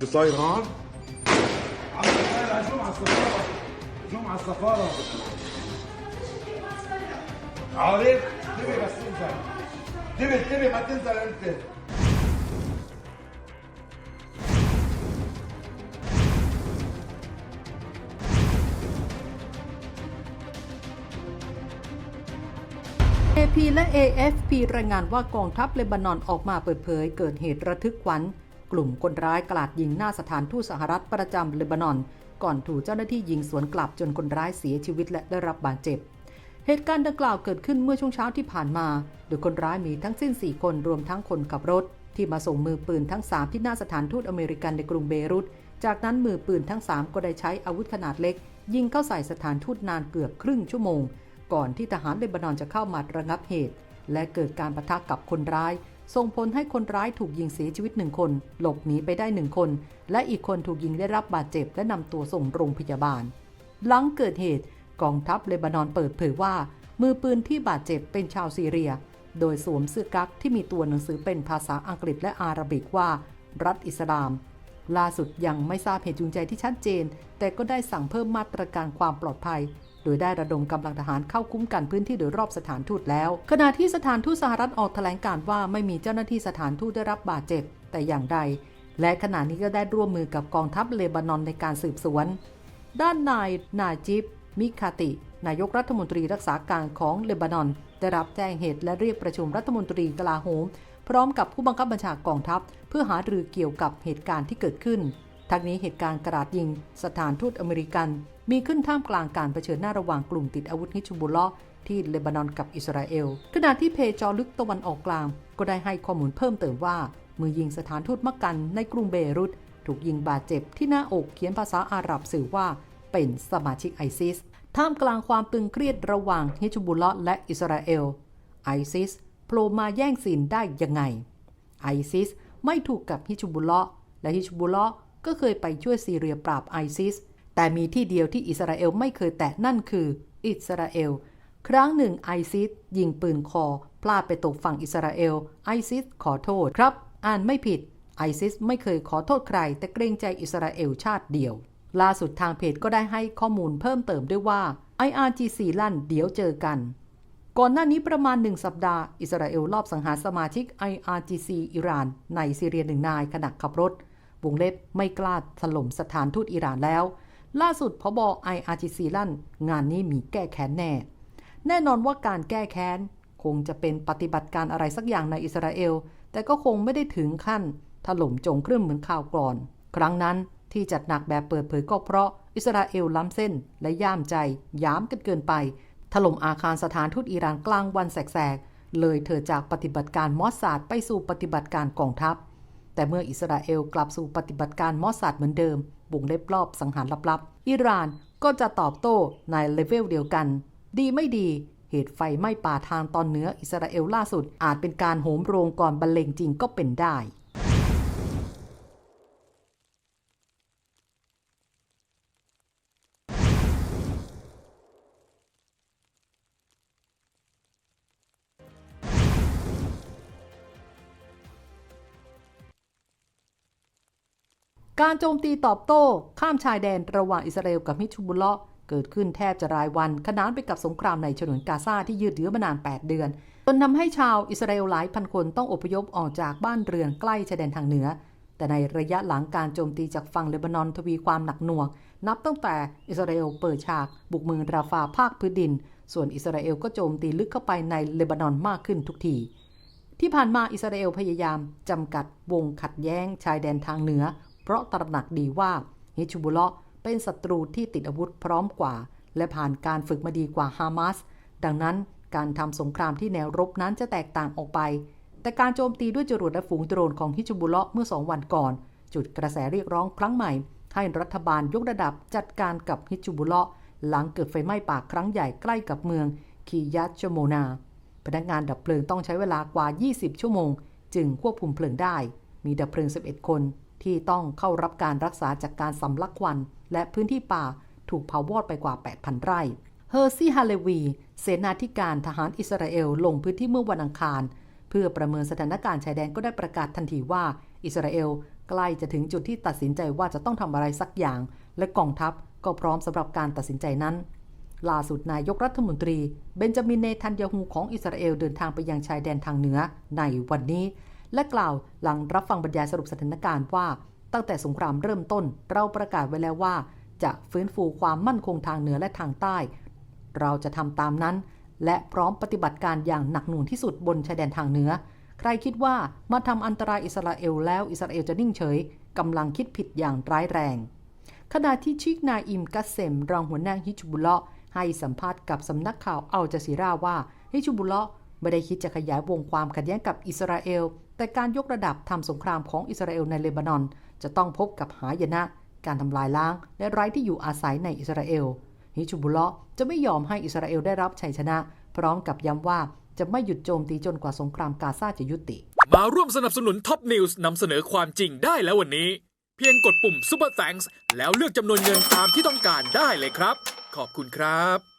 بصيران. عم الصفارة شو مع السفارة؟ شو مع السفارة؟ عارف؟ انتبه بس تنزل. انتبه ما تنزل انت. AP และ AFP รายงานว่ากองทัพเลบานอนออกมาเปิดเผยเกิดเหตุระทึกขวัญกลุ่มคนร้ายกราดยิงหน้าสถานทูตสหรัฐประจำเลบานอนก่อนถูกเจ้าหน้าที่ยิงสวนกลับจนคนร้ายเสียชีวิตและได้รับบาดเจ็บเหตุการณ์ดังกล่าวเกิดขึ้นเมื่อช่วงเช้าที่ผ่านมาโดยคนร้ายมีทั้งสิ้น4คนรวมทั้งคนขับรถที่มาส่งมือปืนทั้ง3ที่หน้าสถานทูตอเมริกันในกรุงเบรุตจากนั้นมือปืนทั้ง3ก็ได้ใช้อาวุธขนาดเล็กยิงเข้าใส่สถานทูตนานเกือบครึ่งชั่วโมงก่อนที่ทหารเลบานอนจะเข้ามาระงับเหตุและเกิดการปะทะกับคนร้ายส่งผลให้คนร้ายถูกยิงเสียชีวิต1คนหลบหนีไปได้1คนและอีกคนถูกยิงได้รับบาดเจ็บและนำตัวส่งโรงพยาบาลหลังเกิดเหตุกองทัพเลบานอนเปิดเผยว่ามือปืนที่บาดเจ็บเป็นชาวซีเรียโดยสวมเสื้อกั๊กที่มีตัวหนังสือเป็นภาษาอังกฤษและอาหรับิกว่ารัฐอิสลามล่าสุดยังไม่ทราบเหตุจูงใจที่ชัดเจนแต่ก็ได้สั่งเพิ่มมาตรการความปลอดภัยโดยได้ระดมกำลังทหารเข้าคุ้มกันพื้นที่โดยรอบสถานทูตแล้วขณะที่สถานทูตสหรัฐออกแถลงการณ์ว่าไม่มีเจ้าหน้าที่สถานทูตได้รับบาดเจ็บแต่อย่างใดและขณะนี้ก็ได้ร่วมมือกับกองทัพเลบานอนในการสืบสวนด้านนายนาจิบมิคาตินายกรัฐมนตรีรักษาการของเลบานอนได้รับแจ้งเหตุและเรียกประชุมรัฐมนตรีกลาโหมพร้อมกับผู้บังคับบัญชากองทัพเพื่อหารือเกี่ยวกับเหตุการณ์ที่เกิดขึ้นทั้งนี้เหตุการณ์กราดยิงสถานทูตอเมริกันมีขึ้นท่ามกลางการเผชิญหน้าระหว่างกลุ่มติดอาวุธฮิซบุลลอฮ์ที่เลบานอนกับอิสราเอลขณะที่เพจเจาะลึกตะวันออกกลางก็ได้ให้ข้อมูลเพิ่มเติมว่ามือยิงสถานทูตมักกันในกรุงเบรุตถูกยิงบาดเจ็บที่หน้าอกเขียนภาษาอาหรับสื่อว่าเป็นสมาชิกไอซิสท่ามกลางความตึงเครียดระหว่างฮิซบุลลอฮ์และอิสราเอลไอซิสโผล่มาแย่งซีนได้ยังไงไอซิสไม่ถูกกับฮิซบุลลอฮ์และฮิซบุลลอฮ์ก็เคยไปช่วยซีเรียปราบไอซิสแต่มีที่เดียวที่อิสราเอลไม่เคยแตะนั่นคืออิสราเอลครั้งหนึ่งไอซิสยิงปืนคอพลาดไปตกฝั่งอิสราเอลไอซิสขอโทษครับอ่านไม่ผิดไอซิสไม่เคยขอโทษใครแต่เกรงใจอิสราเอลชาติเดียวล่าสุดทางเพจก็ได้ให้ข้อมูลเพิ่มเติมด้วยว่า IRGC ลั่นเดี๋ยวเจอกันก่อนหน้านี้ประมาณ1สัปดาห์อิสราเอลลอบสังหารสมาชิก IRGC อิหร่านในซีเรีย1นายขณะขับรถวงเล็บไม่กล้าถล่มสถานทูตอิหร่านแล้วล่าสุดผบ. IRGC ลั่นงานนี้มีแก้แค้นแน่นอนว่าการแก้แค้นคงจะเป็นปฏิบัติการอะไรสักอย่างในอิสราเอลแต่ก็คงไม่ได้ถึงขั้นถล่มโจงครึ่มเหมือนข่าวก่อนครั้งนั้นที่จัดหนักแบบเปิดเผยก็เพราะอิสราเอลล้ำเส้นและย่ามใจย้ำกันเกินไปถล่มอาคารสถานทูตอิหร่านกลางวันแสกๆเลยเถิดจากปฏิบัติการมอสซาดไปสู่ปฏิบัติการกองทัพแต่เมื่ออิสราเอลกลับสู่ปฏิบัติการมอสซาดเหมือนเดิมบุกเล็บรอบสังหารลับๆอิหร่านก็จะตอบโต้ในเลเวลเดียวกันดีไม่ดีเหตุไฟไหม้ป่าทางตอนเหนืออิสราเอลล่าสุดอาจเป็นการโหมโรงก่อนบรรเลงจริงก็เป็นได้การโจมตีตอบโต้ข้ามชายแดนระหว่างอิสราเอลกับฮิซบุลลอฮ์เกิดขึ้นแทบจะรายวันขนานไปกับสงครามในฉนวนกาซาที่ยืดเยื้อมานาน8 เดือนจนทำให้ชาวอิสราเอลหลายพันคนต้องอพยพออกจากบ้านเรือนใกล้ชายแดนทางเหนือแต่ในระยะหลังการโจมตีจากฝั่งเลบานอนทวีความหนักหน่วงนับตั้งแต่อิสราเอลเปิดฉากบุกเมืองราฟาภาคพื้นดินส่วนอิสราเอลก็โจมตีลึกเข้าไปในเลบานอนมากขึ้นทุกทีที่ผ่านมาอิสราเอลพยายามจำกัดวงขัดแย้งชายแดนทางเหนือเพราะตระหนักดีว่าฮิซบุลลอฮ์เป็นศัตรูที่ติดอาวุธพร้อมกว่าและผ่านการฝึกมาดีกว่าฮามาสดังนั้นการทำสงครามที่แนวรบนั้นจะแตกต่างออกไปแต่การโจมตีด้วยจรวดและฝูงโดรนของฮิซบุลลอฮ์เมื่อ2 วันก่อนจุดกระแสเรียกร้องครั้งใหม่ให้รัฐบาลยกระดับจัดการกับฮิซบุลลอฮ์หลังเกิดไฟไหม้ป่าครั้งใหญ่ใกล้กับเมืองคียัตชโมนาพนักงานดับเพลิงต้องใช้เวลากว่า20 ชั่วโมงจึงควบคุมเพลิงได้มีดับเพลิง11 คนที่ต้องเข้ารับการรักษาจากการสำลักควันและพื้นที่ป่าถูกเผาวอดไปกว่า 8,000 ไร่เฮอร์ซี่ฮาเลวีเสนาธิการทหารอิสราเอลลงพื้นที่เมื่อวันอังคารเพื่อประเมินสถานการณ์ชายแดนก็ได้ประกาศทันทีว่าอิสราเอล ใกล้จะถึงจุดที่ตัดสินใจว่าจะต้องทำอะไรสักอย่าง และกองทัพก็พร้อมสำหรับการตัดสินใจนั้นล่าสุดนายกรัฐมนตรีเบนจามิน เนทันยาฮูของอิสราเอลเดินทางไปยังชายแดนทางเหนือในวันนี้และกล่าวหลังรับฟังบรรยายสรุปสถานการณ์ว่าตั้งแต่สงครามเริ่มต้นเราประกาศไว้แล้วว่าจะฟื้นฟูความมั่นคงทางเหนือและทางใต้เราจะทำตามนั้นและพร้อมปฏิบัติการอย่างหนักหน่วงที่สุดบนชายแดนทางเหนือใครคิดว่ามาทำอันตรายอิสราเอลแล้วอิสราเอลจะนิ่งเฉยกำลังคิดผิดอย่างร้ายแรงขณะที่ชิกนาอิมกัสเซมรองหัวหน้าฮิจบุลเลาะห์ให้สัมภาษณ์กับสำนักข่าวอัลจาซีราว่าฮิจบุลเลาะห์ไม่ได้คิดจะขยายวงความขัดแย้งกับอิสราเอลแต่การยกระดับทำสงครามของอิสราเอลในเลบานอนจะต้องพบกับหายนะการทำลายล้างและไร้ที่อยู่อาศัยในอิสราเอลฮิจบุลเลาะห์จะไม่ยอมให้อิสราเอลได้รับชัยชนะพร้อมกับย้ำว่าจะไม่หยุดโจมตีจนกว่าสงครามกาซาจะยุติมาร่วมสนับสนุนท็อปนิวส์นำเสนอความจริงได้แล้ววันนี้เพียงกดปุ่ม Super Thanks แล้วเลือกจำนวนเงินตามที่ต้องการได้เลยครับขอบคุณครับ